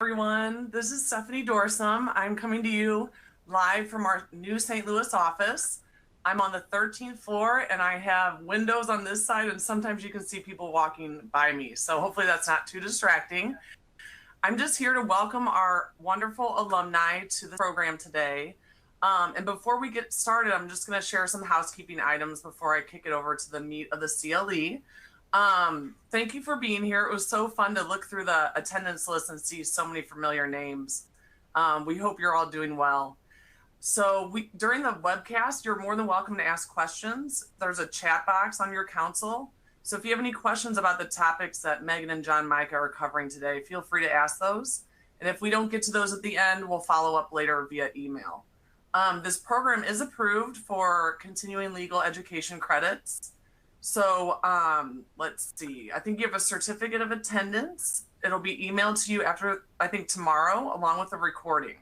Everyone. This is Stephanie Dorsum. I'm coming to you live from our new St. Louis office. I'm on the 13th floor and I have windows on this side, and sometimes you can see people walking by me. So hopefully that's not too distracting. I'm just here to welcome our wonderful alumni to the program today. And before we get started, I'm just going to share some housekeeping items before I kick it over to the meat of the CLE. Thank you for being here. It was so fun to look through the attendance list and see so many familiar names. We hope you're all doing well. So during the webcast, you're more than welcome to ask questions. There's a chat box on your console. So if you have any questions about the topics that Megan and John Micah are covering today, feel free to ask those. And if we don't get to those at the end, we'll follow up later via email. This program is approved for continuing legal education credits. So let's see, I think you have a certificate of attendance. It'll be emailed to you after, I think, tomorrow, along with a recording.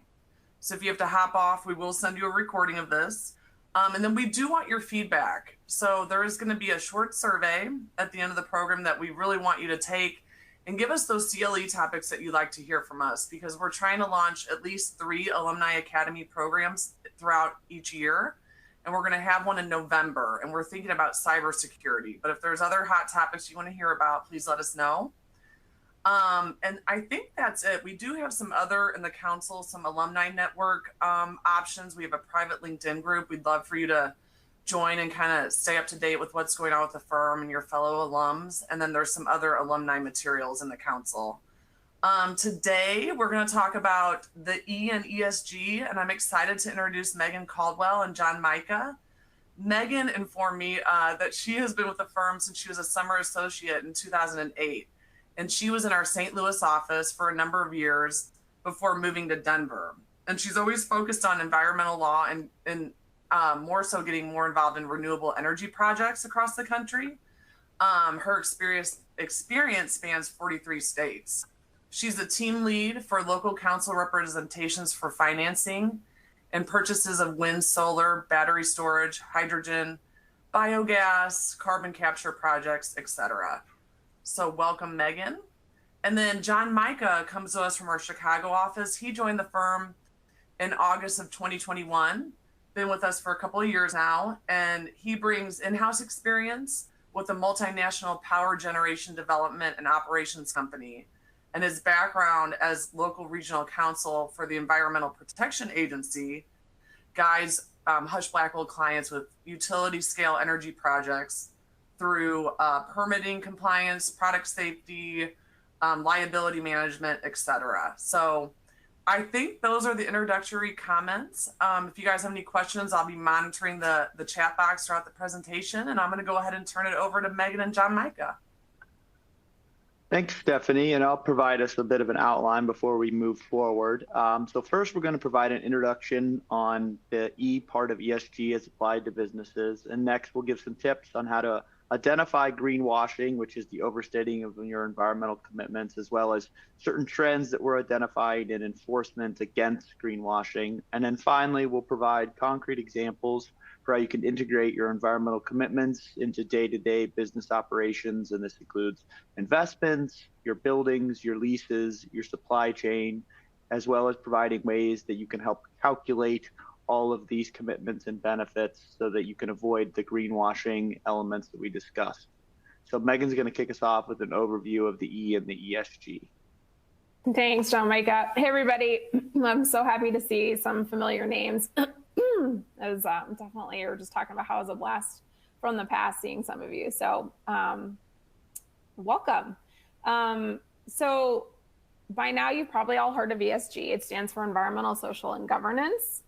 So if you have to hop off, we will send you a recording of this. And then we do want your feedback. So there is going to be a short survey at the end of the program that we really want you to take and give us those CLE topics that you'd like to hear from us, because we're trying to launch at least 3 Alumni Academy programs throughout each year. And we're going to have one in November, and we're thinking about cybersecurity. But if there's other hot topics you want to hear about, please let us know. And I think that's it. We do have some other in the council, some Alumni Network options. We have a private LinkedIn group. We'd love for you to join and kind of stay up to date with what's going on with the firm and your fellow alums. And then there's some other alumni materials in the council. Today, we're going to talk about the E and ESG, and I'm excited to introduce Megan Caldwell and John Micah. Megan informed me that she has been with the firm since she was a summer associate in 2008, and she was in our St. Louis office for a number of years before moving to Denver. And she's always focused on environmental law and more so getting more involved in renewable energy projects across the country. Her experience spans 43 states. She's the team lead for local council representations for financing and purchases of wind, solar, battery storage, hydrogen, biogas, carbon capture projects, etc. So welcome, Megan. And then John Micah comes to us from our Chicago office. He joined the firm in August of 2021, been with us for a couple of years now, and he brings in-house experience with a multinational power generation development and operations company. And his background as local regional counsel for the Environmental Protection Agency guides Husch Blackwell clients with utility scale energy projects through permitting compliance, product safety, liability management, etc. So I think those are the introductory comments. If you guys have any questions, I'll be monitoring the chat box throughout the presentation, and I'm going to go ahead and turn it over to Megan and John Micah. Thanks, Stephanie, and I'll provide us a bit of an outline before we move forward. So first, we're going to provide an introduction on the E part of ESG as applied to businesses, and next we'll give some tips on how to identify greenwashing, which is the overstating of your environmental commitments, as well as certain trends that were identified in enforcement against greenwashing. And then finally, we'll provide concrete examples for how you can integrate your environmental commitments into day-to-day business operations. And this includes investments, your buildings, your leases, your supply chain, as well as providing ways that you can help calculate all of these commitments and benefits so that you can avoid the greenwashing elements that we discussed. So Megan's going to kick us off with an overview of the E and the ESG. Thanks, John Micah. Hey, everybody. I'm so happy to see some familiar names. As definitely, we were just talking about how it was a blast from the past seeing some of you. So welcome. So by now, you've probably all heard of ESG. It stands for Environmental, Social, and Governance.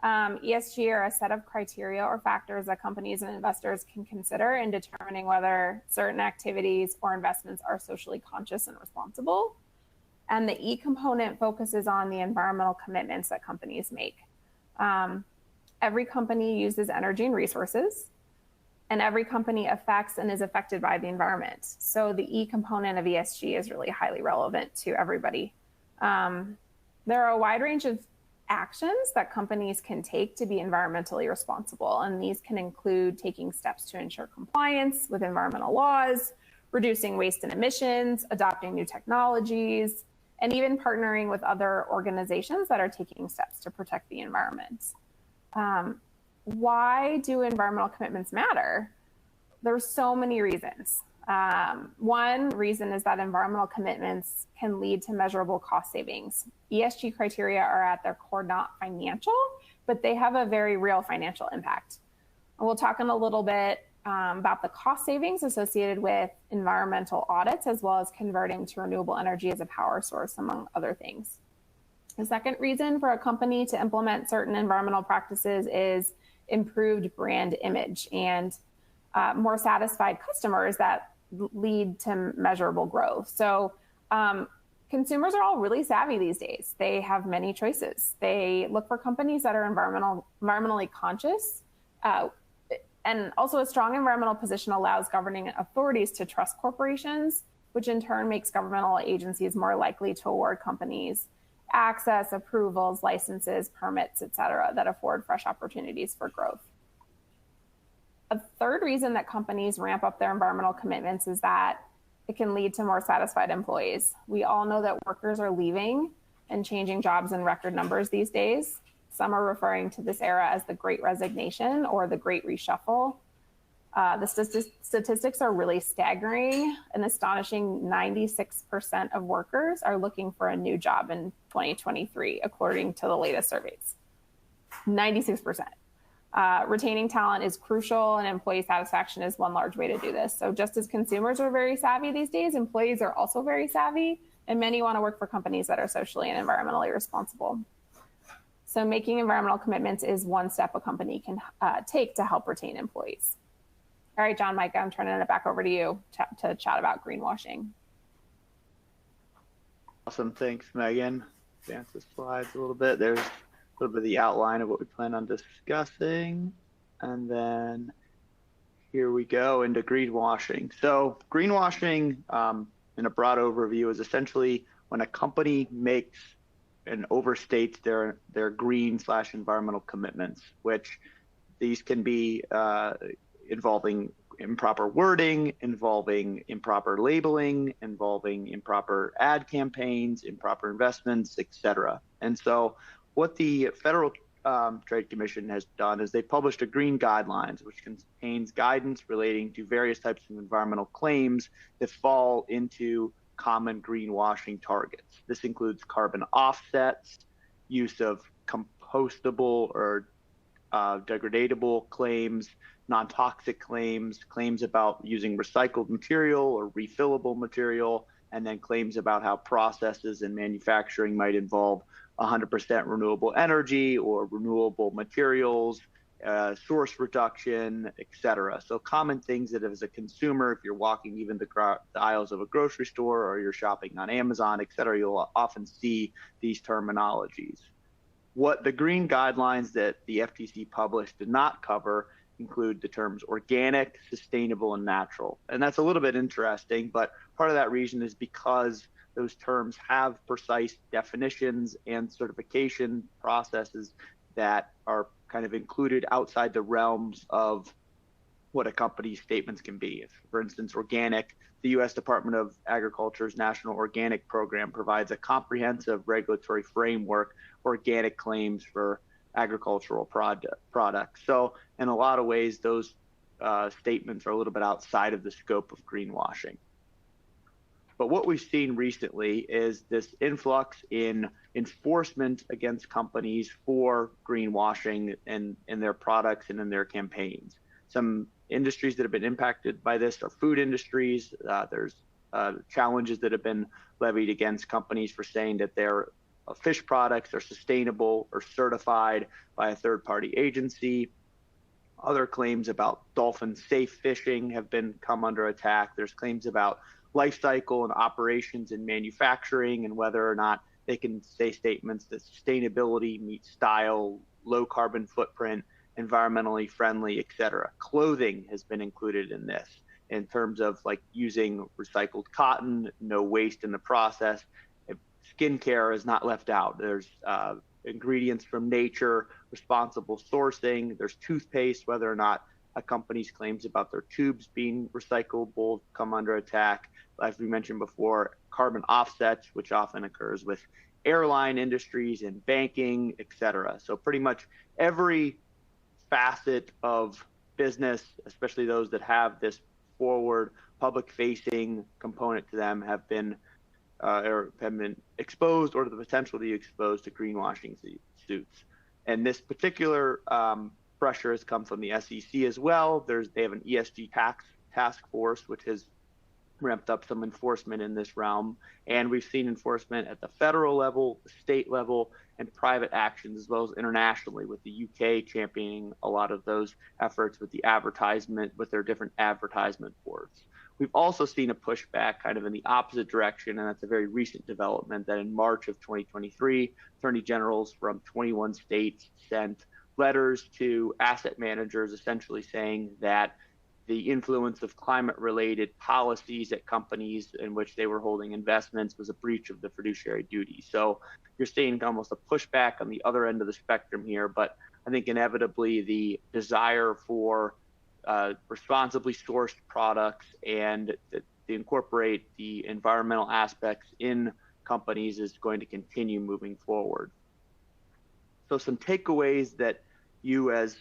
ESG are a set of criteria or factors that companies and investors can consider in determining whether certain activities or investments are socially conscious and responsible. And the E component focuses on the environmental commitments that companies make. Every company uses energy and resources, and every company affects and is affected by the environment. So the E component of ESG is really highly relevant to everybody. There are a wide range of actions that companies can take to be environmentally responsible, and these can include taking steps to ensure compliance with environmental laws, reducing waste and emissions, adopting new technologies, and even partnering with other organizations that are taking steps to protect the environment. Why do environmental commitments matter? There's so many reasons. One reason is that environmental commitments can lead to measurable cost savings. ESG criteria are at their core not financial, but they have a very real financial impact. And we'll talk in a little bit about the cost savings associated with environmental audits, as well as converting to renewable energy as a power source, among other things. The second reason for a company to implement certain environmental practices is improved brand image and more satisfied customers that lead to measurable growth. So consumers are all really savvy these days. They have many choices. They look for companies that are environmentally conscious. And also a strong environmental position allows governing authorities to trust corporations, which in turn makes governmental agencies more likely to award companies access, approvals, licenses, permits, et cetera, that afford fresh opportunities for growth. A third reason that companies ramp up their environmental commitments is that it can lead to more satisfied employees. We all know that workers are leaving and changing jobs in record numbers these days. Some are referring to this era as the Great Resignation or the Great Reshuffle. The statistics are really staggering. An astonishing 96% of workers are looking for a new job in 2023, according to the latest surveys. 96%. Retaining talent is crucial, and employee satisfaction is one large way to do this. So just as consumers are very savvy these days, employees are also very savvy, and many want to work for companies that are socially and environmentally responsible. So making environmental commitments is one step a company can take to help retain employees. All right, John, Micah, I'm turning it back over to you to chat about greenwashing. Awesome, thanks, Megan. Advance the slides a little bit. There's a little bit of the outline of what we plan on discussing. And then here we go into greenwashing. So greenwashing, in a broad overview, is essentially when a company makes and overstates their green/environmental commitments, which these can be involving improper wording, involving improper labeling, involving improper ad campaigns, improper investments, etc. And so what the Federal Trade Commission has done is they published a green guidelines, which contains guidance relating to various types of environmental claims that fall into common greenwashing targets. This includes carbon offsets, use of compostable or degradable claims, non-toxic claims, claims about using recycled material or refillable material, and then claims about how processes and manufacturing might involve 100% renewable energy or renewable materials, source reduction, etc. So common things that as a consumer, if you're walking even the aisles of a grocery store or you're shopping on Amazon, etc., you'll often see these terminologies. What the green guidelines that the FTC published did not cover include the terms organic, sustainable, and natural. And that's a little bit interesting, but part of that reason is because those terms have precise definitions and certification processes that are kind of included outside the realms of what a company's statements can be. If, for instance, organic, the U.S. Department of Agriculture's National Organic Program provides a comprehensive regulatory framework for organic claims for agricultural products. So in a lot of ways, those statements are a little bit outside of the scope of greenwashing. But what we've seen recently is this influx in enforcement against companies for greenwashing in their products and in their campaigns. Some industries that have been impacted by this are food industries. There's challenges that have been levied against companies for saying that their fish products are sustainable or certified by a third-party agency. Other claims about dolphin safe fishing have come under attack. There's claims about life cycle and operations in manufacturing and whether or not they can say statements that sustainability meets style, low carbon footprint, environmentally friendly, etc. Clothing has been included in this in terms of like using recycled cotton, no waste in the process. Skincare is not left out. There's ingredients from nature, responsible sourcing. There's toothpaste, whether or not a company's claims about their tubes being recyclable come under attack. As we mentioned before, carbon offsets, which often occurs with airline industries and banking, et cetera. So pretty much every facet of business, especially those that have this forward public-facing component to them, have been exposed or the potential to be exposed to greenwashing suits. And this particular pressure has come from the SEC as well. They have an ESG task force, which has ramped up some enforcement in this realm. And we've seen enforcement at the federal level, the state level, and private actions, as well as internationally, with the UK championing a lot of those efforts with their different advertisement boards. We've also seen a pushback kind of in the opposite direction, and that's a very recent development that in March of 2023, attorney generals from 21 states sent letters to asset managers essentially saying that the influence of climate-related policies at companies in which they were holding investments was a breach of the fiduciary duty. So you're seeing almost a pushback on the other end of the spectrum here, but I think inevitably the desire for responsibly sourced products and to incorporate the environmental aspects in companies is going to continue moving forward. So some takeaways that you as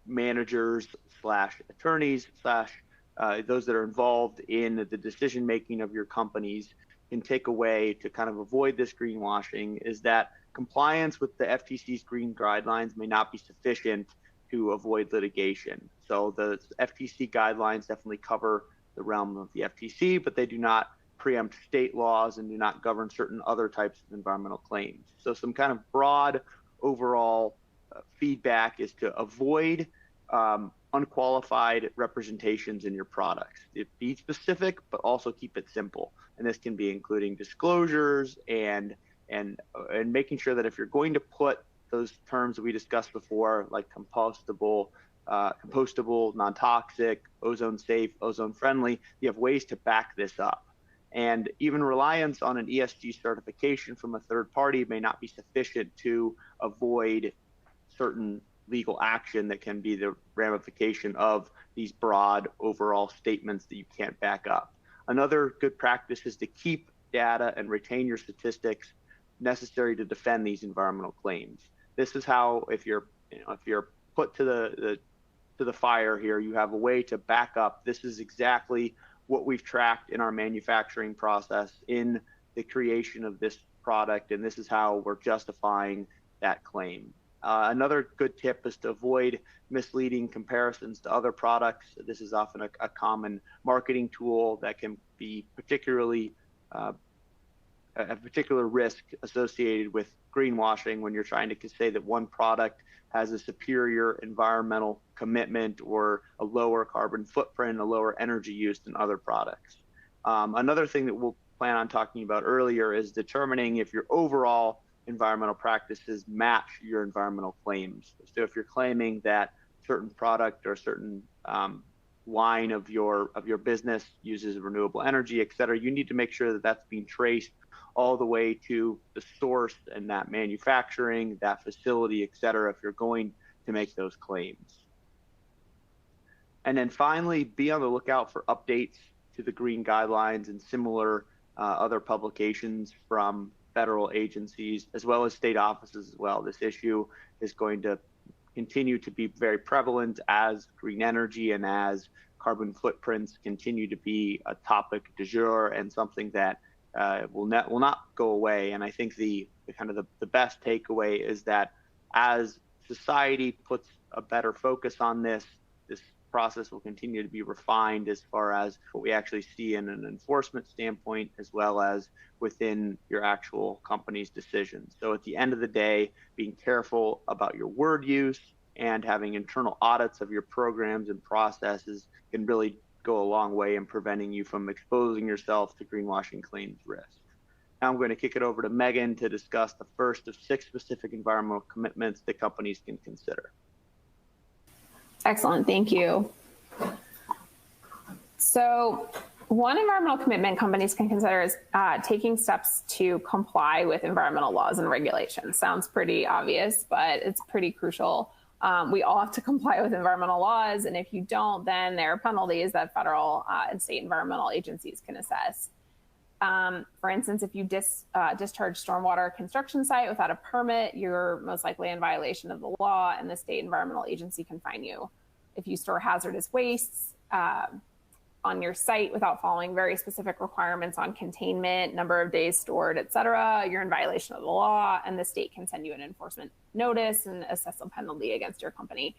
managers / attorneys / those that are involved in the decision making of your companies can take away to kind of avoid this greenwashing is that compliance with the FTC's green guidelines may not be sufficient to avoid litigation. So the FTC guidelines definitely cover the realm of the FTC, but they do not preempt state laws and do not govern certain other types of environmental claims. So some kind of broad overall feedback is to avoid unqualified representations in your products. Be specific, but also keep it simple. And this can be including disclosures and making sure that if you're going to put those terms that we discussed before, like compostable, non-toxic, ozone safe, ozone friendly, you have ways to back this up. And even reliance on an ESG certification from a third party may not be sufficient to avoid certain legal action that can be the ramification of these broad overall statements that you can't back up. Another good practice is to keep data and retain your statistics necessary to defend these environmental claims. This is how, if you're put to the fire here, you have a way to back up. This is exactly what we've tracked in our manufacturing process in the creation of this product, and this is how we're justifying that claim. Another good tip is to avoid misleading comparisons to other products. This is often a common marketing tool that can be particularly a particular risk associated with greenwashing when you're trying to say that one product has a superior environmental commitment or a lower carbon footprint, a lower energy use than other products. Another thing that we'll plan on talking about earlier is determining if your overall environmental practices match your environmental claims. So if you're claiming that certain product or certain line of your business uses renewable energy, et cetera, you need to make sure that that's being traced all the way to the source and that manufacturing, that facility, et cetera, if you're going to make those claims. And then finally, be on the lookout for updates to the green guidelines and similar other publications from federal agencies, as well as state offices as well. This issue is going to continue to be very prevalent as green energy and as carbon footprints continue to be a topic du jour and something that will not go away. And I think the best takeaway is that as society puts a better focus on this process will continue to be refined as far as what we actually see in an enforcement standpoint, as well as within your actual company's decisions. So at the end of the day, being careful about your word use and having internal audits of your programs and processes can really go a long way in preventing you from exposing yourself to greenwashing claims risk. Now I'm going to kick it over to Megan to discuss the first of 6 specific environmental commitments that companies can consider. Excellent, thank you. So one environmental commitment companies can consider is taking steps to comply with environmental laws and regulations. Sounds pretty obvious, but it's pretty crucial. We all have to comply with environmental laws, and if you don't, then there are penalties that federal and state environmental agencies can assess. For instance, if you discharge stormwater construction site without a permit, you're most likely in violation of the law, and the state environmental agency can fine you. If you store hazardous wastes on your site without following very specific requirements on containment, number of days stored, et cetera, you're in violation of the law, and the state can send you an enforcement notice and assess a penalty against your company.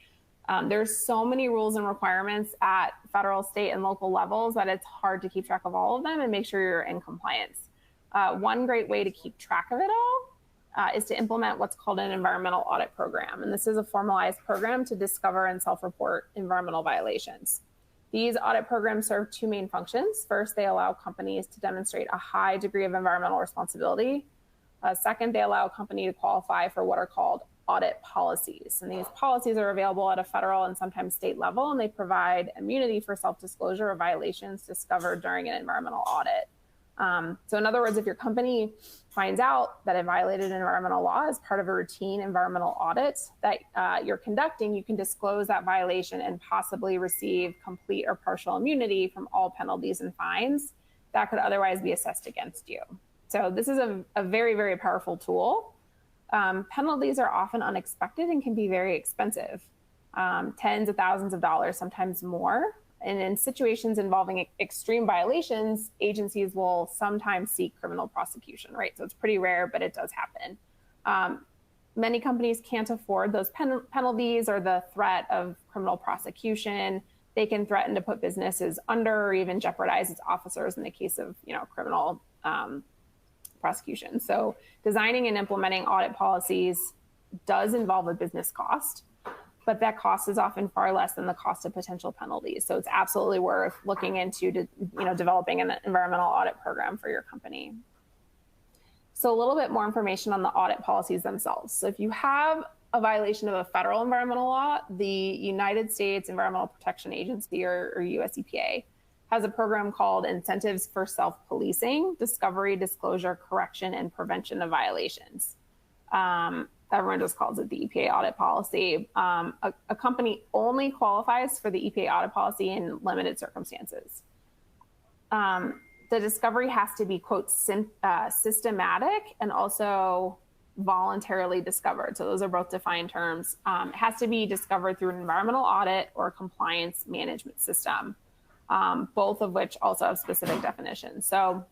There's so many rules and requirements at federal, state, and local levels that it's hard to keep track of all of them and make sure you're in compliance. One great way to keep track of it all is to implement what's called an environmental audit program. And this is a formalized program to discover and self-report environmental violations. These audit programs serve two main functions. First, they allow companies to demonstrate a high degree of environmental responsibility. Second, they allow a company to qualify for what are called audit policies. And these policies are available at a federal and sometimes state level, and they provide immunity for self-disclosure of violations discovered during an environmental audit. So in other words, if your company finds out that it violated an environmental law as part of a routine environmental audit that you're conducting, you can disclose that violation and possibly receive complete or partial immunity from all penalties and fines that could otherwise be assessed against you. So this is a very, very powerful tool. Penalties are often unexpected and can be very expensive, tens of thousands of dollars, sometimes more. And in situations involving extreme violations, agencies will sometimes seek criminal prosecution, right? So it's pretty rare, but it does happen. Many companies can't afford those penalties or the threat of criminal prosecution. They can threaten to put businesses under or even jeopardize its officers in the case of, criminal prosecution. So designing and implementing audit policies does involve a business cost, but that cost is often far less than the cost of potential penalties. So it's absolutely worth looking into, developing an environmental audit program for your company. So a little bit more information on the audit policies themselves. So if you have a violation of a federal environmental law, the United States Environmental Protection Agency, or US EPA, has a program called Incentives for Self-Policing, Discovery, Disclosure, Correction, and Prevention of Violations. Everyone just calls it the EPA audit policy. A company only qualifies for the EPA audit policy in limited circumstances. The discovery has to be, quote, systematic and also voluntarily discovered. So those are both defined terms. It has to be discovered through an environmental audit or compliance management system, both of which also have specific definitions. So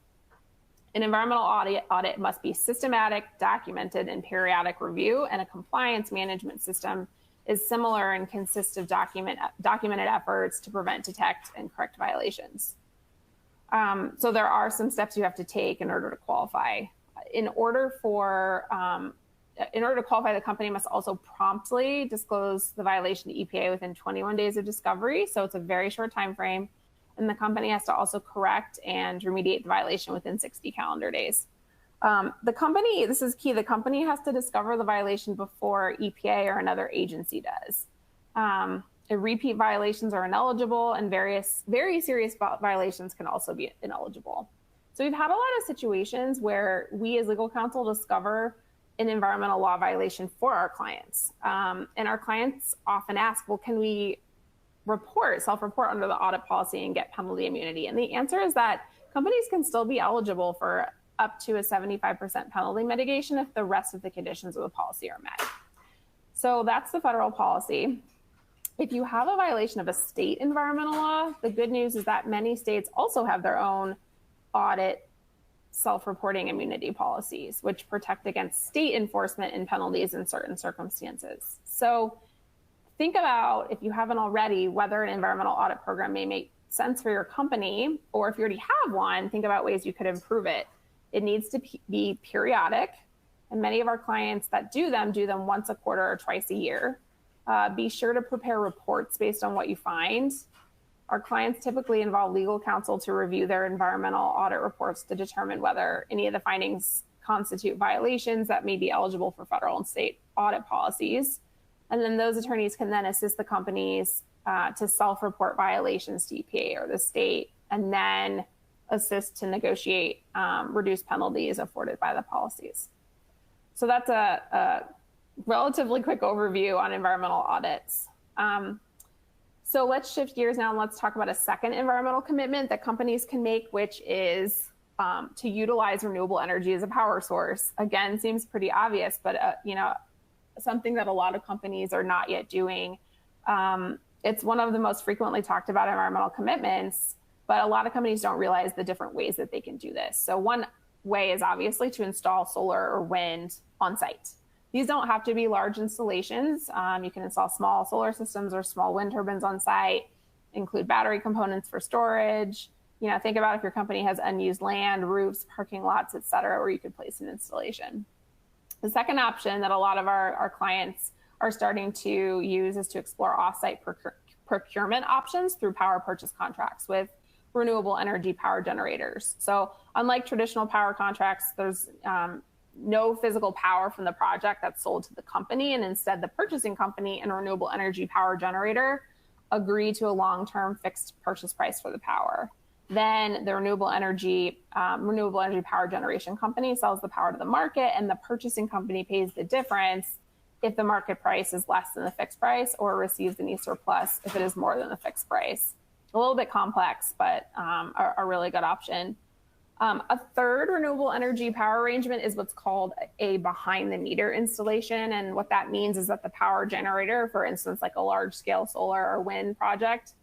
an environmental audit must be systematic, documented, and periodic review, and a compliance management system is similar and consists of documented efforts to prevent, detect, and correct violations. So there are some steps you have to take in order to qualify. In order to qualify, the company must also promptly disclose the violation to EPA within 21 days of discovery. So it's a very short time frame. And the company has to also correct and remediate the violation within 60 calendar days. The company, this is key, the company has to discover the violation before EPA or another agency does. Repeat violations are ineligible, and very serious violations can also be ineligible. So we've had a lot of situations where we as legal counsel discover an environmental law violation for our clients. And our clients often ask, well, can we self-report under the audit policy and get penalty immunity? And the answer is that companies can still be eligible for up to a 75% penalty mitigation if the rest of the conditions of the policy are met. So that's the federal policy. If you have a violation of a state environmental law, the good news is that many states also have their own audit self-reporting immunity policies, which protect against state enforcement and penalties in certain circumstances. So think about, if you haven't already, whether an environmental audit program may make sense for your company, or if you already have one, think about ways you could improve it. It needs to be periodic, and many of our clients that do them once a quarter or twice a year. Be sure to prepare reports based on what you find. Our clients typically involve legal counsel to review their environmental audit reports to determine whether any of the findings constitute violations that may be eligible for federal and state audit policies. And then those attorneys can then assist the companies to self-report violations to EPA or the state, and then assist to negotiate reduced penalties afforded by the policies. So that's a relatively quick overview on environmental audits. So let's shift gears now and let's talk about a second environmental commitment that companies can make, which is to utilize renewable energy as a power source. Again, seems pretty obvious, but something that a lot of companies are not yet doing. It's one of the most frequently talked about environmental commitments, but a lot of companies don't realize the different ways that they can do this. So one way is obviously to install solar or wind on site. These don't have to be large installations. You can install small solar systems or small wind turbines on site, include battery components for storage. Think about if your company has unused land, roofs, parking lots, et cetera, where you could place an installation. The second option that a lot of our clients are starting to use is to explore offsite procurement options through power purchase contracts with renewable energy power generators. So unlike traditional power contracts, there's no physical power from the project that's sold to the company, and instead the purchasing company and renewable energy power generator agree to a long-term fixed purchase price for the power. Then the renewable energy power generation company sells the power to the market, and the purchasing company pays the difference if the market price is less than the fixed price, or receives any surplus if it is more than the fixed price. A little bit complex, but a really good option. A third renewable energy power arrangement is what's called a behind the meter installation. And what that means is that the power generator, for instance, like a large scale solar or wind project,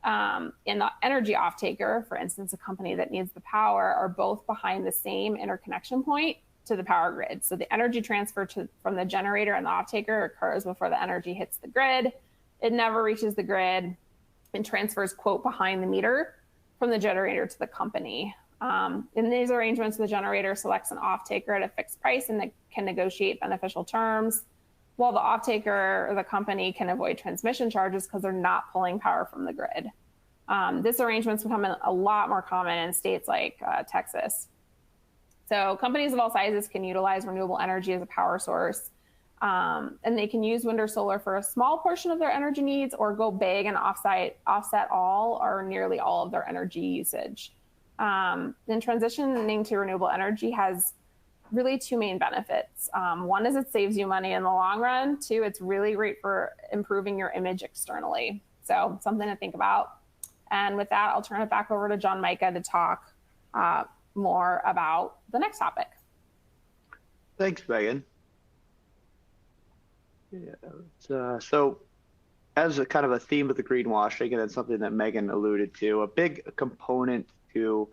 and the energy off-taker, for instance, a company that needs the power, are both behind the same interconnection point to the power grid. So the energy transfer from the generator and the off-taker occurs before the energy hits the grid. It never reaches the grid and transfers, quote, behind the meter from the generator to the company. In these arrangements, the generator selects an off-taker at a fixed price and can negotiate beneficial terms, while the off-taker or the company can avoid transmission charges because they're not pulling power from the grid. This arrangement's becoming a lot more common in states like Texas. So companies of all sizes can utilize renewable energy as a power source, and they can use wind or solar for a small portion of their energy needs, or go big and offset all or nearly all of their energy usage. Then transitioning to renewable energy has really two main benefits. One is it saves you money in the long run. Two, it's really great for improving your image externally. So something to think about. And with that, I'll turn it back over to John Micah to talk more about the next topic. Thanks, Megan. Yeah, so as a kind of a theme of the greenwashing, and it's something that Megan alluded to, a big component to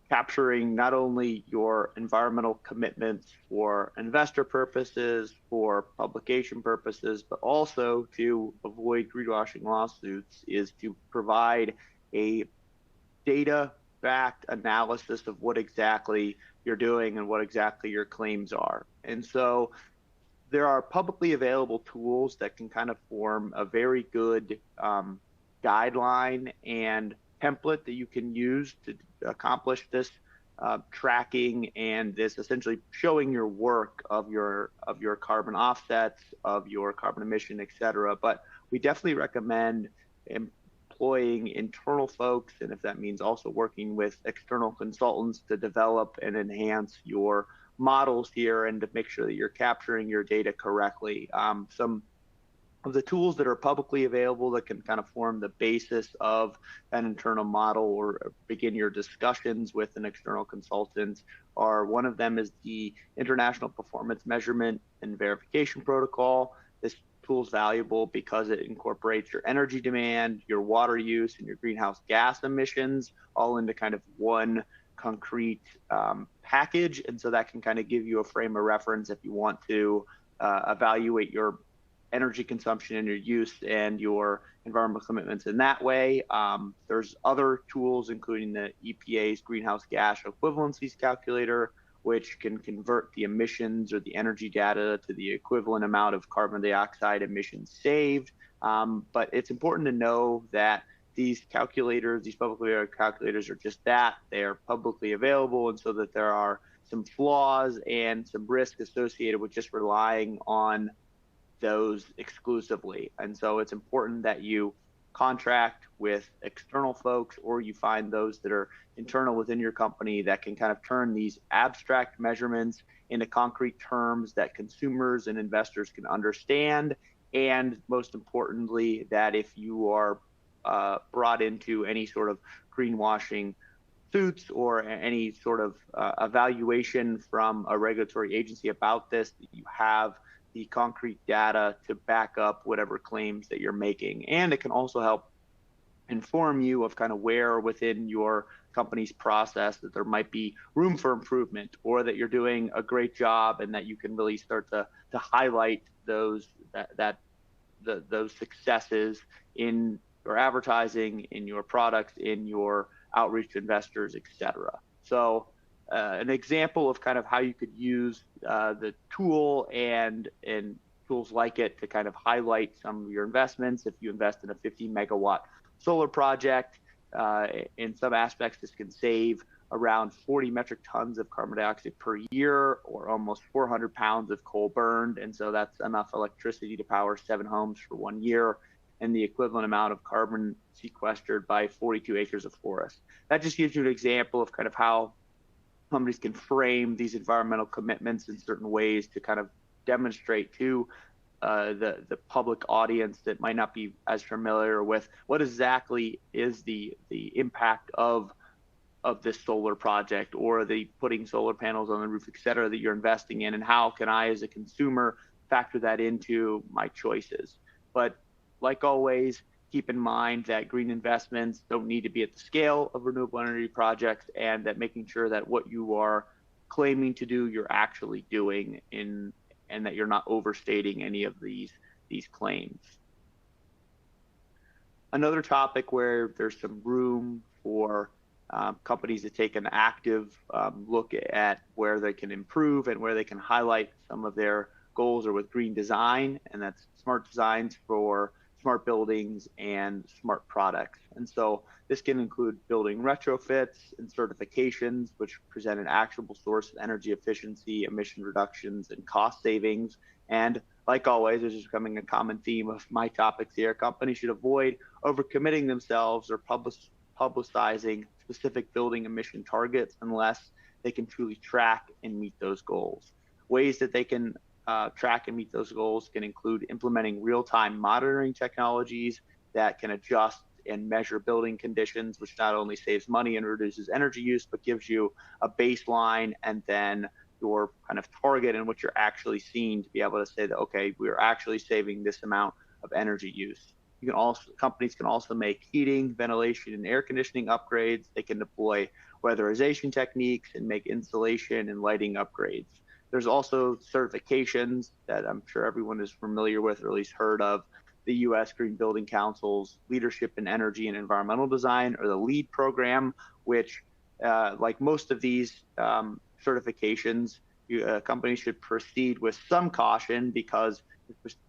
capturing not only your environmental commitments for investor purposes, for publication purposes, but also to avoid greenwashing lawsuits is to provide a data-backed analysis of what exactly you're doing and what exactly your claims are. And so there are publicly available tools that can kind of form a very good guideline and template that you can use to accomplish this tracking and this essentially showing your work of your carbon offsets, of your carbon emission, et cetera. But we definitely recommend employing internal folks, and if that means also working with external consultants to develop and enhance your models here and to make sure that you're capturing your data correctly. Some of the tools that are publicly available that can kind of form the basis of an internal model or begin your discussions with an external consultant are, one of them is the International Performance Measurement and Verification Protocol. This tool is valuable because it incorporates your energy demand, your water use, and your greenhouse gas emissions all into kind of one concrete package. And so that can kind of give you a frame of reference if you want to evaluate your energy consumption and your use and your environmental commitments in that way. There's other tools, including the EPA's greenhouse gas equivalencies calculator, which can convert the emissions or the energy data to the equivalent amount of carbon dioxide emissions saved. But it's important to know that these calculators, these publicly available calculators, are just that. They are publicly available, and so that there are some flaws and some risk associated with just relying on those exclusively. And so it's important that you contract with external folks, or you find those that are internal within your company that can kind of turn these abstract measurements into concrete terms that consumers and investors can understand. And most importantly, that if you are brought into any sort of greenwashing suits or any sort of evaluation from a regulatory agency about this, that you have the concrete data to back up whatever claims that you're making. And it can also help inform you of kind of where within your company's process that there might be room for improvement, or that you're doing a great job and that you can really start to highlight those those successes in your advertising, in your products, in your outreach to investors, et cetera. So an example of kind of how you could use the tool and tools like it to kind of highlight some of your investments. If you invest in a 50 megawatt solar project, in some aspects, this can save around 40 metric tons of carbon dioxide per year, or almost 400 pounds of coal burned. And so that's enough electricity to power 7 homes for 1 year, and the equivalent amount of carbon sequestered by 42 acres of forest. That just gives you an example of kind of how companies can frame these environmental commitments in certain ways to kind of demonstrate to the public audience that might not be as familiar with what exactly is the impact of this solar project, or the putting solar panels on the roof, et cetera, that you're investing in, and how can I as a consumer factor that into my choices. But like always, keep in mind that green investments don't need to be at the scale of renewable energy projects, and that making sure that what you are claiming to do, you're actually doing, and that you're not overstating any of these claims. Another topic where there's some room for companies to take an active look at where they can improve and where they can highlight some of their goals are with green design, and that's smart designs for smart buildings and smart products. And so this can include building retrofits and certifications, which present an actionable source of energy efficiency, emission reductions, and cost savings. And like always, this is becoming a common theme of my topics here. Companies should avoid overcommitting themselves or publicizing specific building emission targets unless they can truly track and meet those goals. Ways that they can track and meet those goals can include implementing real-time monitoring technologies that can adjust and measure building conditions, which not only saves money and reduces energy use, but gives you a baseline and then your kind of target and what you're actually seeing to be able to say that, okay, we're actually saving this amount of energy use. Companies can also make heating, ventilation, and air conditioning upgrades. They can deploy weatherization techniques and make insulation and lighting upgrades. There's also certifications that I'm sure everyone is familiar with, or at least heard of. The U.S. Green Building Council's Leadership in Energy and Environmental Design, or the LEED program, which, like most of these certifications, companies should proceed with some caution, because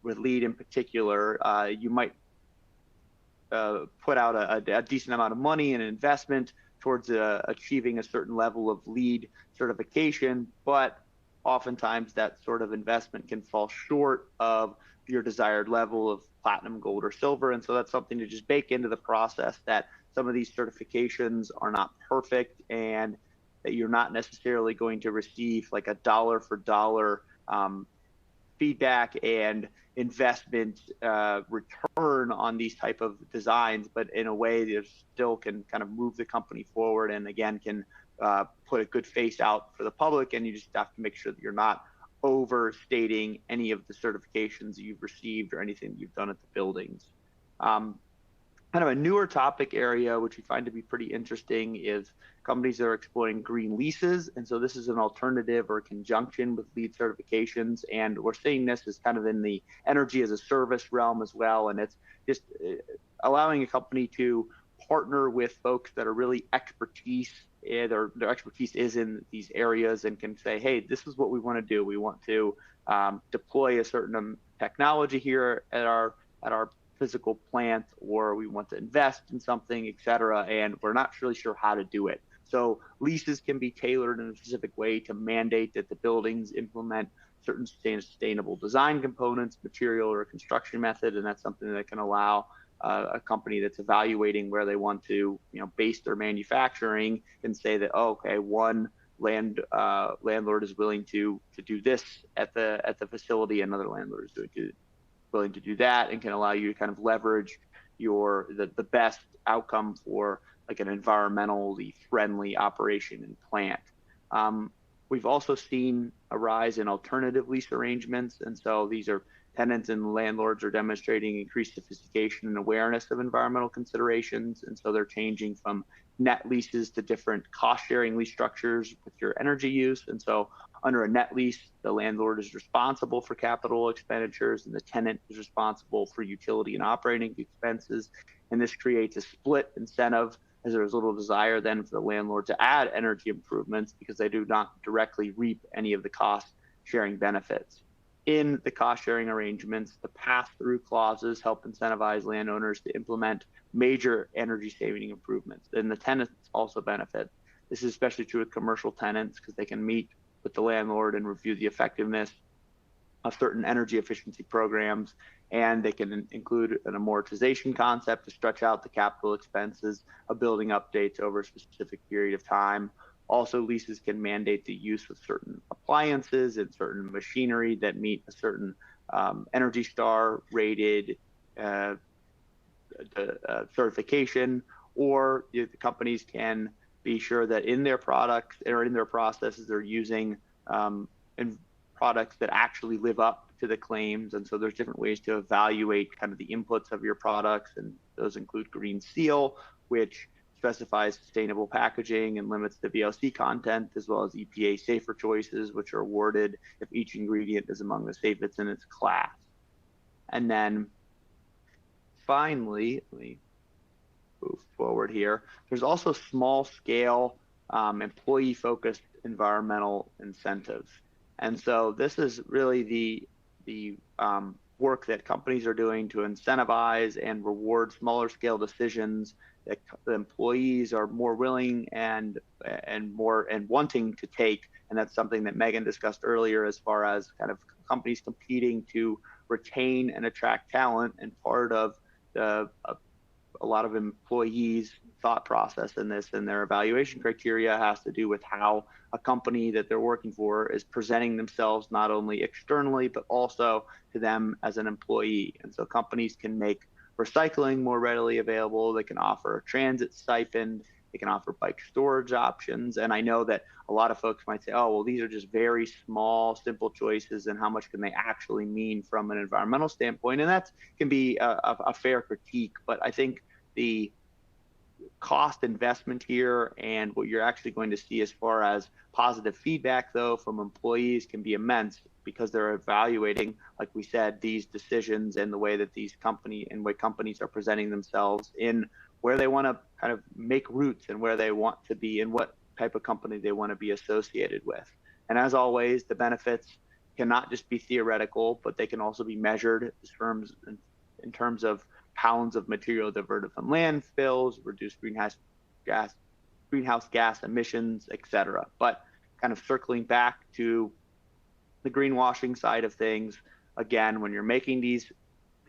with LEED in particular, you might put out a decent amount of money and investment towards achieving a certain level of LEED certification, but oftentimes that sort of investment can fall short of your desired level of platinum, gold, or silver. And so that's something to just bake into the process, that some of these certifications are not perfect, and that you're not necessarily going to receive like a dollar for dollar feedback and investment return on these type of designs, but in a way that still can kind of move the company forward, and again can put a good face out for the public. And you just have to make sure that you're not overstating any of the certifications that you've received or anything that you've done at the buildings. Kind of a newer topic area, which we find to be pretty interesting, is companies that are exploring green leases. And so this is an alternative or conjunction with LEED certifications. And we're seeing this as kind of in the energy as a service realm as well. And it's just allowing a company to partner with folks that are really their expertise is in these areas, and can say, hey, this is what we want to do. We want to deploy a certain technology here at our physical plant, or we want to invest in something, et cetera, and we're not really sure how to do it. So leases can be tailored in a specific way to mandate that the buildings implement certain sustainable design components, material, or construction method, and that's something that can allow a company that's evaluating where they want to, base their manufacturing, and say that, oh, okay, one landlord is willing to do this at the facility, another landlord is willing to do that, and can allow you to kind of leverage the best outcome for like an environmentally friendly operation and plant. We've also seen a rise in alternative lease arrangements. And so these are tenants and landlords are demonstrating increased sophistication and awareness of environmental considerations. And so they're changing from net leases to different cost sharing lease structures with your energy use. And so under a net lease, the landlord is responsible for capital expenditures and the tenant is responsible for utility and operating expenses. And this creates a split incentive, as there is little desire then for the landlord to add energy improvements because they do not directly reap any of the cost sharing benefits. In the cost sharing arrangements, the pass-through clauses help incentivize landowners to implement major energy saving improvements, and the tenants also benefit. This is especially true with commercial tenants because they can meet with the landlord and review the effectiveness of certain energy efficiency programs, and they can include an amortization concept to stretch out the capital expenses of building updates over a specific period of time. Also, leases can mandate the use of certain appliances and certain machinery that meet a certain Energy Star rated certification, or the companies can be sure that in their products or in their processes they're using products that actually live up to the claims. And so there's different ways to evaluate kind of the inputs of your products, and those include Green Seal, which specifies sustainable packaging and limits the VOC content, as well as EPA safer choices, which are awarded if each ingredient is among the safest in its class. And then finally, let me move forward here. There's also small scale employee-focused environmental incentives. And so this is really the work that companies are doing to incentivize and reward smaller scale decisions that the employees are more willing and wanting to take. And that's something that Megan discussed earlier as far as kind of companies competing to retain and attract talent. And part of a lot of employees' thought process in this and their evaluation criteria has to do with how a company that they're working for is presenting themselves not only externally, but also to them as an employee. And so companies can make recycling more readily available. They can offer a transit stipend. They can offer bike storage options. And I know that a lot of folks might say, oh, well, these are just very small, simple choices, and how much can they actually mean from an environmental standpoint? And that can be a fair critique. But I think the cost investment here and what you're actually going to see as far as positive feedback, though, from employees can be immense, because they're evaluating, like we said, these decisions and the way that these companies are presenting themselves in where they want to kind of make roots and where they want to be and what type of company they want to be associated with. And as always, the benefits cannot just be theoretical, but they can also be measured in terms of pounds of material diverted from landfills, reduced greenhouse gas emissions, et cetera. But kind of circling back to the greenwashing side of things, again, when you're making these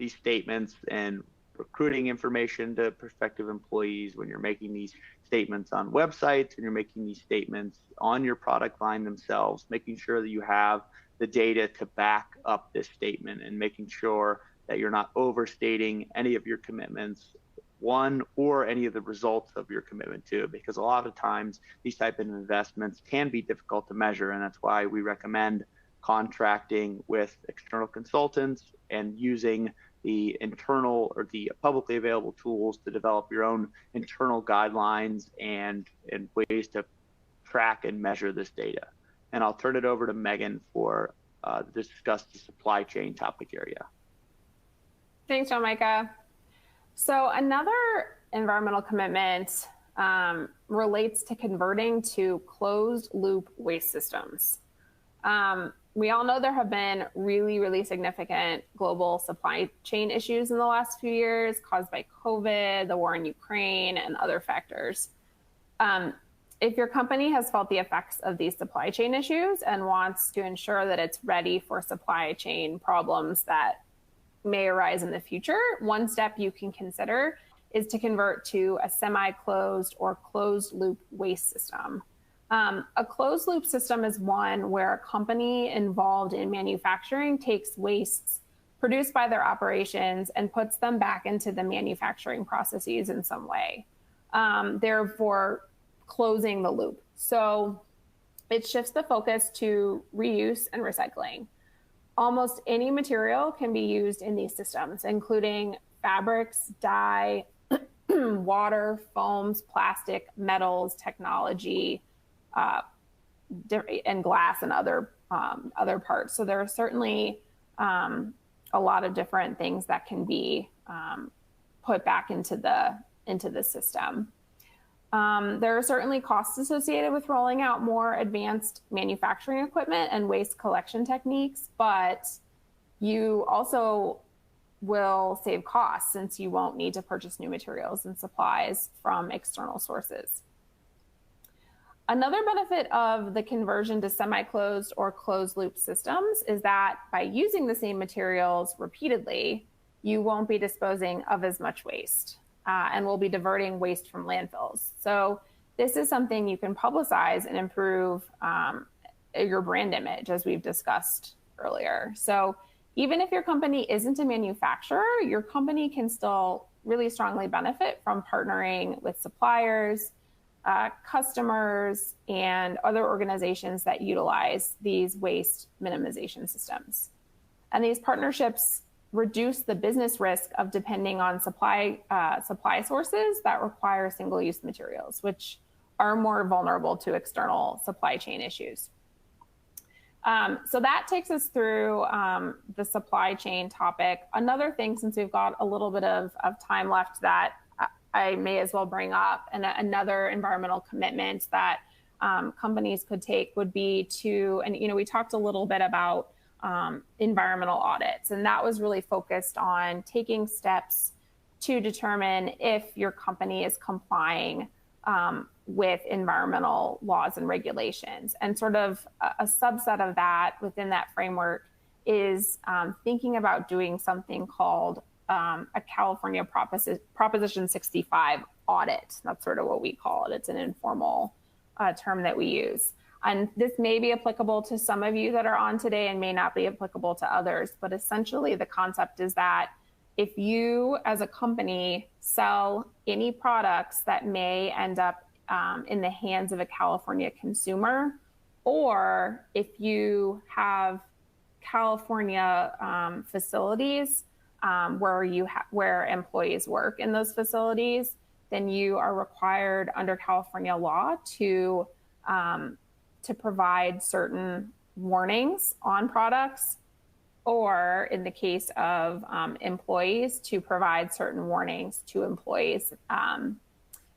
statements and recruiting information to prospective employees, when you're making these statements on websites, and you're making these statements on your product line themselves, making sure that you have the data to back up this statement and making sure that you're not overstating any of your commitments, one, or any of the results of your commitment to, because a lot of times these type of investments can be difficult to measure. And that's why we recommend contracting with external consultants and using the internal or the publicly available tools to develop your own internal guidelines and ways to track and measure this data. And I'll turn it over to Megan for discuss the supply chain topic area. Thanks, John Micah. So another environmental commitment relates to converting to closed loop waste systems. We all know there have been really significant global supply chain issues in the last few years caused by COVID, the war in Ukraine, and other factors. If your company has felt the effects of these supply chain issues and wants to ensure that it's ready for supply chain problems that may arise in the future, one step you can consider is to convert to a semi-closed or closed loop waste system. A closed loop system is one where a company involved in manufacturing takes wastes produced by their operations and puts them back into the manufacturing processes in some way. therefore closing the loop. So it shifts the focus to reuse and recycling. Almost any material can be used in these systems, including fabrics, dye, water, foams, plastic, metals, technology, and glass and other parts. So there are certainly a lot of different things that can be put back into the system. There are certainly costs associated with rolling out more advanced manufacturing equipment and waste collection techniques, but you also will save costs since you won't need to purchase new materials and supplies from external sources. Another benefit of the conversion to semi-closed or closed loop systems is that by using the same materials repeatedly, you won't be disposing of as much waste and will be diverting waste from landfills. So this is something you can publicize and improve your brand image, as we've discussed earlier. So even if your company isn't a manufacturer, your company can still really strongly benefit from partnering with suppliers, customers, and other organizations that utilize these waste minimization systems. And these partnerships reduce the business risk of depending on supply sources that require single-use materials, which are more vulnerable to external supply chain issues. So that takes us through the supply chain topic. Another thing, since we've got a little bit of time left, that I may as well bring up, and another environmental commitment that companies could take would be to, and we talked a little bit about environmental audits, and that was really focused on taking steps to determine if your company is complying with environmental laws and regulations. And sort of a subset of that within that framework is thinking about doing something called a California Proposition 65 audit. That's sort of what we call it. It's an informal term that we use. And this may be applicable to some of you that are on today and may not be applicable to others. But essentially, the concept is that if you as a company sell any products that may end up in the hands of a California consumer, or if you have California facilities where employees work in those facilities, then you are required under California law to provide certain warnings on products, or in the case of employees, to provide certain warnings to employees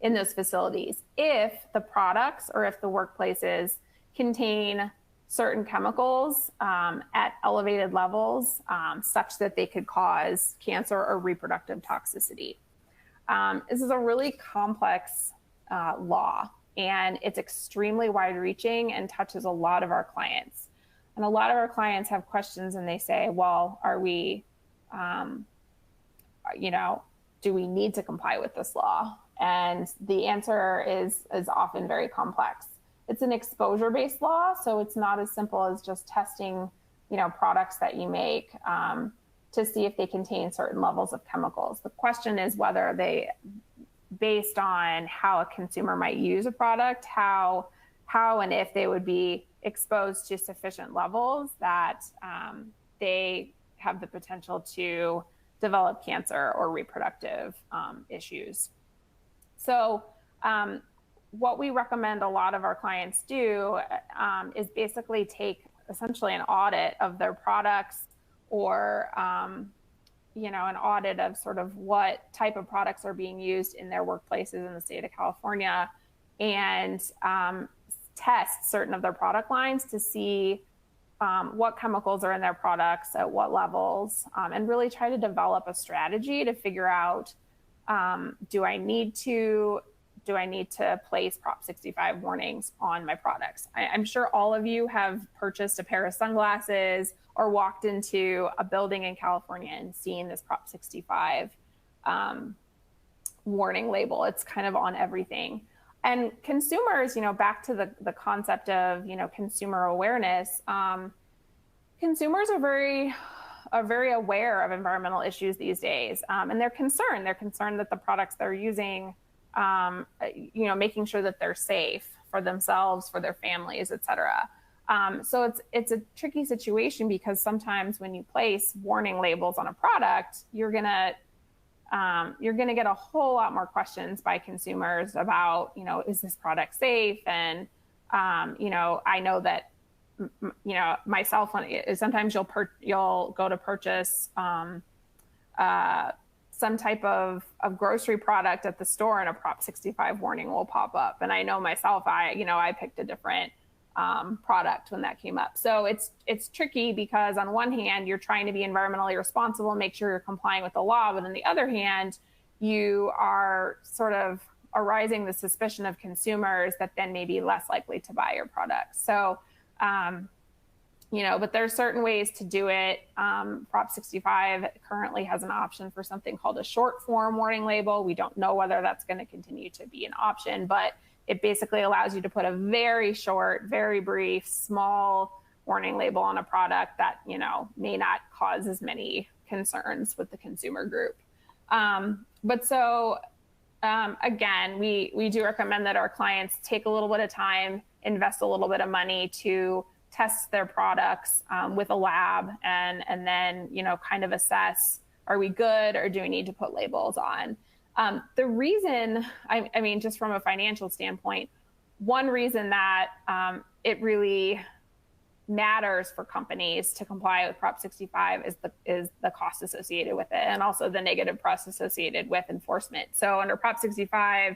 in those facilities if the products or if the workplaces contain certain chemicals at elevated levels such that they could cause cancer or reproductive toxicity. This is a really complex law, and it's extremely wide-reaching and touches a lot of our clients. And a lot of our clients have questions, and they say, well, are we, do we need to comply with this law? And the answer is often very complex. It's an exposure-based law, so it's not as simple as just testing, products that you make to see if they contain certain levels of chemicals. The question is whether they, based on how a consumer might use a product, how and if they would be exposed to sufficient levels that they have the potential to develop cancer or reproductive issues. So what we recommend a lot of our clients do is basically take essentially an audit of their products, or an audit of sort of what type of products are being used in their workplaces in the state of California, and test certain of their product lines to see what chemicals are in their products at what levels, and really try to develop a strategy to figure out, do I need to place Prop 65 warnings on my products? I'm sure all of you have purchased a pair of sunglasses or walked into a building in California and seen this Prop 65 warning label. It's kind of on everything. And consumers, back to the concept of, consumer awareness, consumers are very aware of environmental issues these days. And they're concerned. They're concerned that the products they're using making sure that they're safe for themselves, for their families, et cetera. So it's a tricky situation because sometimes when you place warning labels on a product, you're gonna get a whole lot more questions by consumers about, is this product safe? And I know that myself, sometimes you'll go to purchase some type of grocery product at the store and a Prop 65 warning will pop up. And I know myself, I picked a different product when that came up. So it's tricky because on one hand, you're trying to be environmentally responsible and make sure you're complying with the law. But on the other hand, you are sort of arising the suspicion of consumers that then may be less likely to buy your product. So, but there's certain ways to do it. Prop 65 currently has an option for something called a short form warning label. We don't know whether that's going to continue to be an option, but it basically allows you to put a very short, very brief, small warning label on a product that, may not cause as many concerns with the consumer group. Again, we do recommend that our clients take a little bit of time, invest a little bit of money to test their products with a lab and then, kind of assess, are we good or do we need to put labels on? The reason, just from a financial standpoint, one reason that it really matters for companies to comply with Prop 65 is the cost associated with it and also the negative press associated with enforcement. So under Prop 65,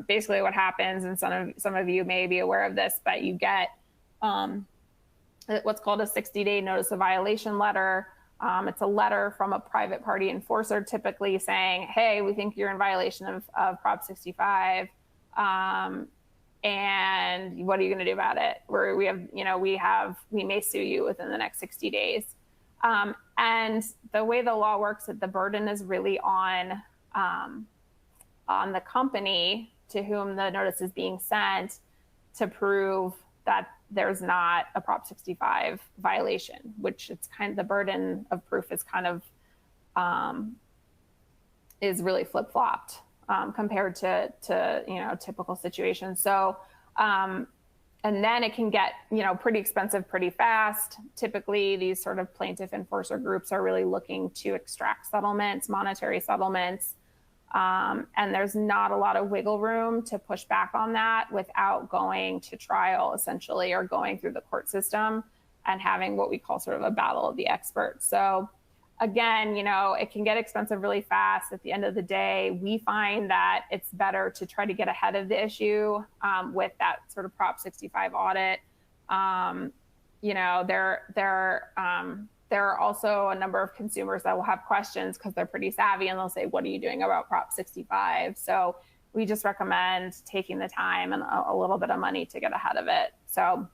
basically what happens, and some of you may be aware of this, but you get what's called a 60-day notice of violation letter. It's a letter from a private party enforcer, typically saying, hey, we think you're in violation of Prop 65. And what are you going to do about it? We may sue you within the next 60 days. And the way the law works, that the burden is really on the company to whom the notice is being sent to prove that there's not a Prop 65 violation, which it's kind of the burden of proof is kind of is really flip-flopped compared to typical situations. So and then it can get pretty expensive pretty fast. Typically, these sort of plaintiff enforcer groups are really looking to extract settlements, monetary settlements. And there's not a lot of wiggle room to push back on that without going to trial, essentially, or going through the court system and having what we call sort of a battle of the experts. So again, it can get expensive really fast. At the end of the day, we find that it's better to try to get ahead of the issue with that sort of Prop 65 audit. There are also a number of consumers that will have questions because they're pretty savvy and they'll say, what are you doing about Prop 65? So we just recommend taking the time and a little bit of money to get ahead of it. So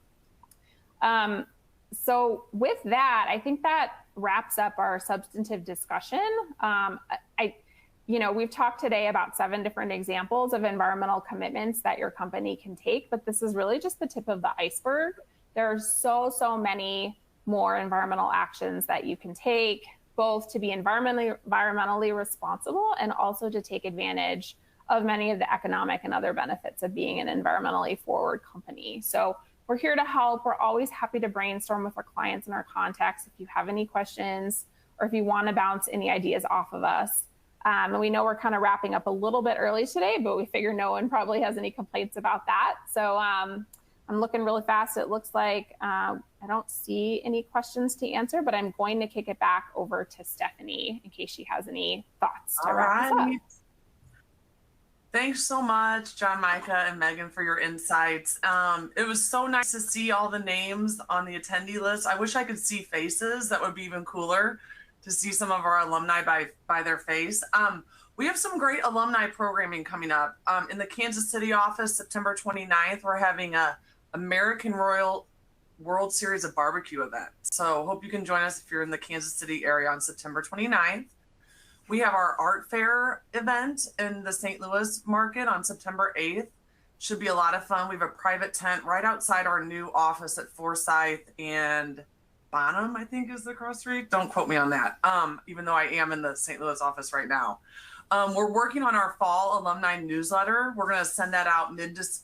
with that, I think that wraps up our substantive discussion. We've talked today about 7 different examples of environmental commitments that your company can take, but this is really just the tip of the iceberg. There are so many more environmental actions that you can take, both to be environmentally responsible and also to take advantage of many of the economic and other benefits of being an environmentally forward company. So we're here to help. We're always happy to brainstorm with our clients and our contacts if you have any questions or if you want to bounce any ideas off of us. And we know we're kind of wrapping up a little bit early today, but we figure no one probably has any complaints about that. So I'm looking really fast. It looks like I don't see any questions to answer, but I'm going to kick it back over to Stephanie in case she has any thoughts to wrap us up. Thanks so much, John, Micah, and Megan, for your insights. It was so nice to see all the names on the attendee list. I wish I could see faces. That would be even cooler to see some of our alumni by their face. We have some great alumni programming coming up. In the Kansas City office, September 29th, we're having a American Royal World Series of Barbecue event. So hope you can join us if you're in the Kansas City area on September 29th. We have our art fair event in the St. Louis market on September 8th. Should be a lot of fun. We have a private tent right outside our new office at Forsyth and Bonham, I think is the cross street. Don't quote me on that, even though I am in the St. Louis office right now. We're working on our fall alumni newsletter. We're going to send that out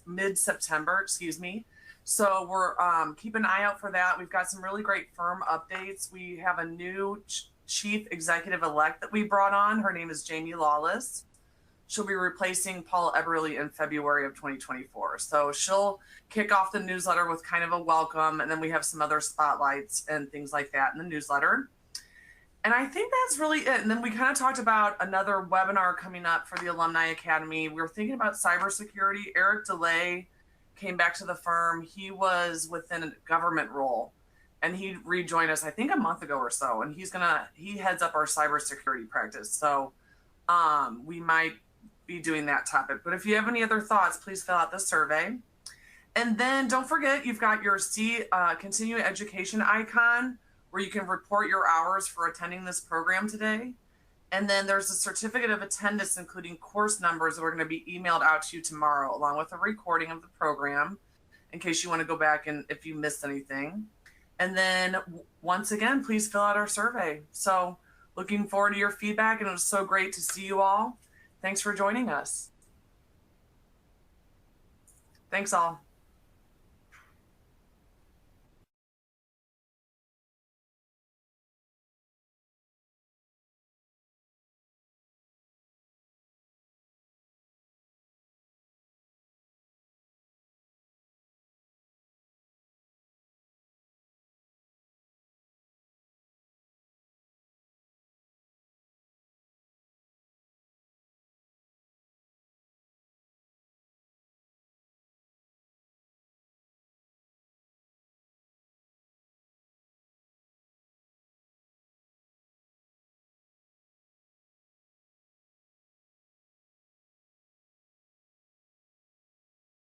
mid-September, excuse me. So we're keep an eye out for that. We've got some really great firm updates. We have a new chief executive elect that we brought on. Her name is Jamie Lawless. She'll be replacing Paula Eberly in February of 2024. So she'll kick off the newsletter with kind of a welcome, and then we have some other spotlights and things like that in the newsletter. And I think that's really it. And then we kind of talked about another webinar coming up for the Alumni Academy. We were thinking about cybersecurity. Eric DeLay came back to the firm. He was within a government role, and he rejoined us, I think, a month ago or so. And he heads up our cybersecurity practice. So we might be doing that topic. But if you have any other thoughts, please fill out the survey. And then don't forget, you've got your continuing education icon where you can report your hours for attending this program today. And then there's a certificate of attendance, including course numbers that are going to be emailed out to you tomorrow, along with a recording of the program in case you want to go back and if you missed anything. And then once again, please fill out our survey. So looking forward to your feedback, and it was so great to see you all. Thanks for joining us. Thanks all.